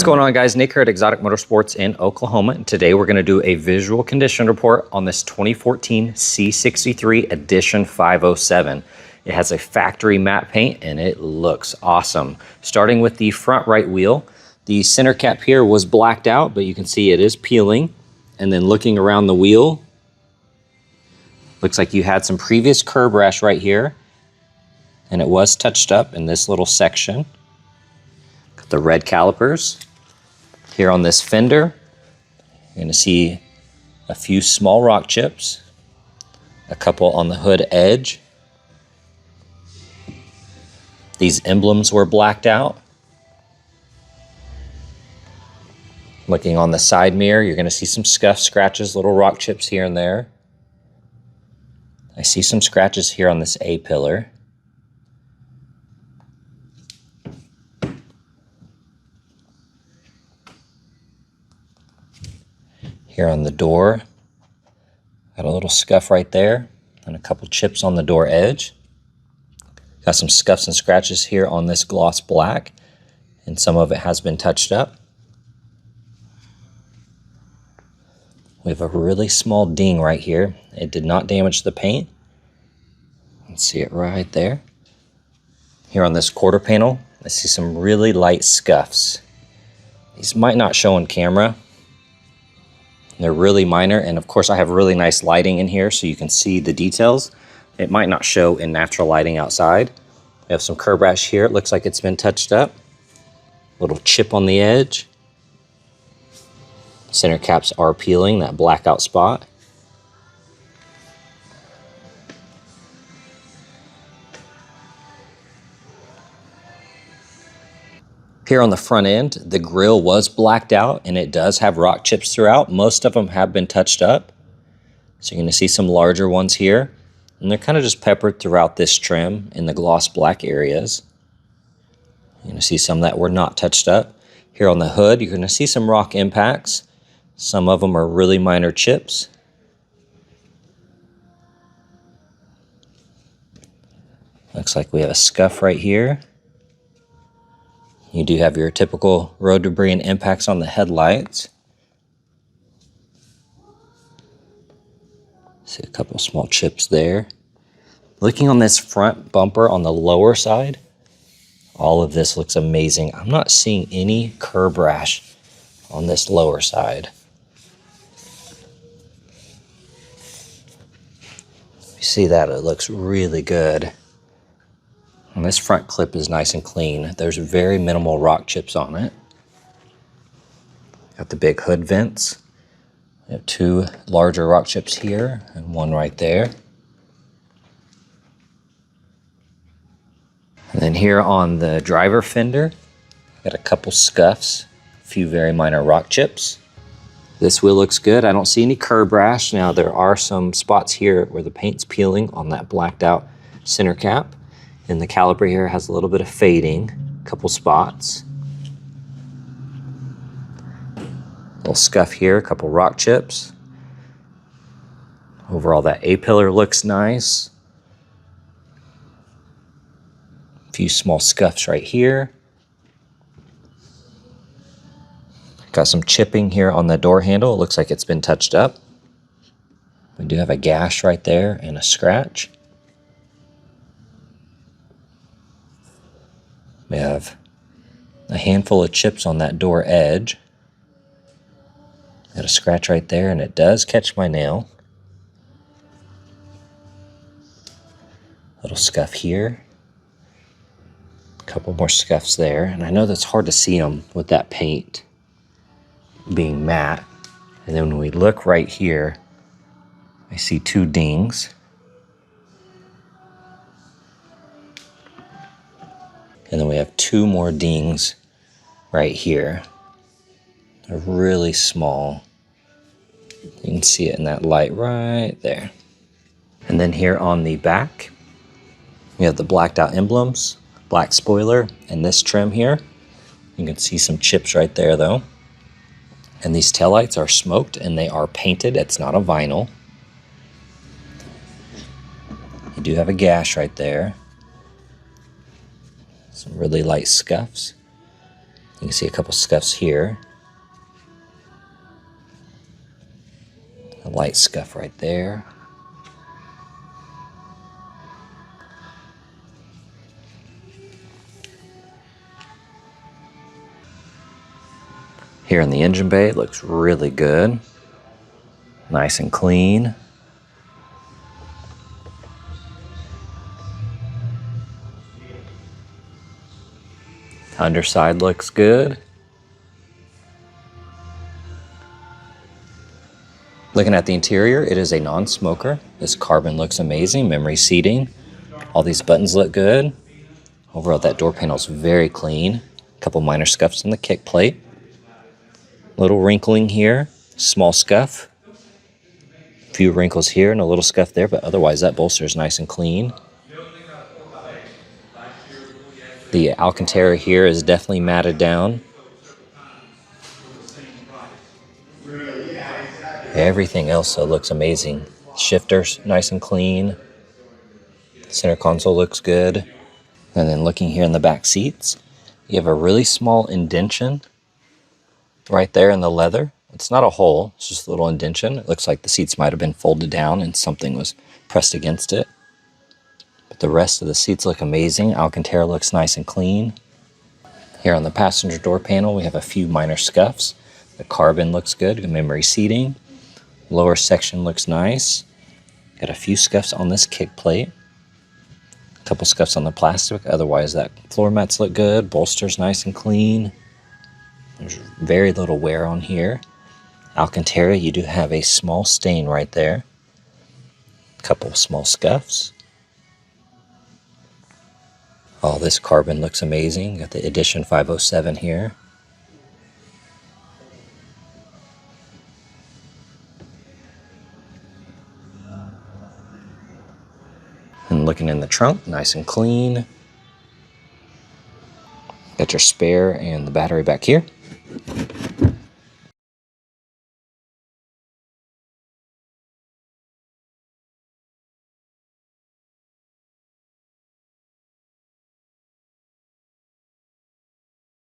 What's going on, guys? Nick here at Exotic Motorsports in Oklahoma. And today we're going to do a visual condition report on this 2014 C63 Edition 507. It has a factory matte paint and it looks awesome. Starting with the front right wheel, the center cap here was blacked out, but you can see it is peeling. And then looking around the wheel, looks like you had some previous curb rash right here, and it was touched up in this little section. Got the red calipers. Here on this fender, you're going to see a few small rock chips, a couple on the hood edge. These emblems were blacked out. Looking on the side mirror, you're going to see some scuff scratches, little rock chips here and there. I see some scratches here on this A-pillar. Here on the door, got a little scuff right there and a couple chips on the door edge. Got some scuffs and scratches here on this gloss black, and some of it has been touched up. We have a really small ding right here. It did not damage the paint. You can see it right there. Here on this quarter panel, I see some really light scuffs. These might not show on camera. They're really minor, and of course I have really nice lighting in here so you can see the details. It might not show in natural lighting outside. We have some curb rash here. It looks like it's been touched up. Little chip on the edge. Center caps are peeling, that blackout spot. Here on the front end, the grille was blacked out and it does have rock chips throughout. Most of them have been touched up. So you're going to see some larger ones here. And they're kind of just peppered throughout this trim in the gloss black areas. You're going to see some that were not touched up. Here on the hood, you're going to see some rock impacts. Some of them are really minor chips. Looks like we have a scuff right here. You do have your typical road debris and impacts on the headlights. See a couple small chips there. Looking on this front bumper on the lower side, all of this looks amazing. I'm not seeing any curb rash on this lower side. You see that? It looks really good. And this front clip is nice and clean. There's very minimal rock chips on it. Got the big hood vents. We have two larger rock chips here and one right there. And then here on the driver fender, got a couple scuffs, a few very minor rock chips. This wheel looks good. I don't see any curb rash. Now there are some spots here where the paint's peeling on that blacked out center cap. And the caliper here has a little bit of fading. couple spots. Little scuff here, a couple rock chips. Overall, that A-pillar looks nice. A few small scuffs right here. Got some chipping here on the door handle. It looks like it's been touched up. We do have a gash right there and a scratch. We have a handful of chips on that door edge. Got a scratch right there, and it does catch my nail. Little scuff here. A couple more scuffs there, and I know that's hard to see them with that paint being matte. And then when we look right here, I see two dings. And then we have two more dings right here. They're really small. You can see it in that light right there. And then here on the back, we have the blacked out emblems, black spoiler, and this trim here. You can see some chips right there though. And these taillights are smoked and they are painted. It's not a vinyl. You do have a gash right there. Some really light scuffs. You can see a couple scuffs here. A light scuff right there. Here in the engine bay, it looks really good. Nice and clean. Underside looks good. Looking at the interior, it is a non-smoker. This carbon looks amazing. Memory seating. All these buttons look good. Overall, that door panel is very clean. A couple minor scuffs on the kick plate. Little wrinkling here. Small scuff. A few wrinkles here and a little scuff there, but otherwise that bolster is nice and clean. The Alcantara here is definitely matted down. Everything else looks amazing. Shifter's nice and clean. Center console looks good. And then looking here in the back seats, you have a really small indention right there in the leather. It's not a hole, it's just a little indention. It looks like the seats might have been folded down and something was pressed against it. But the rest of the seats look amazing. Alcantara looks nice and clean. Here on the passenger door panel, we have a few minor scuffs. The carbon looks good, memory seating. Lower section looks nice. Got a few scuffs on this kick plate. A couple scuffs on the plastic. Otherwise, that floor mats look good. Bolster's nice and clean. There's very little wear on here. Alcantara, you do have a small stain right there. A couple small scuffs. Oh, this carbon looks amazing. Got the Edition 507 here. And looking in the trunk, nice and clean. Got your spare and the battery back here.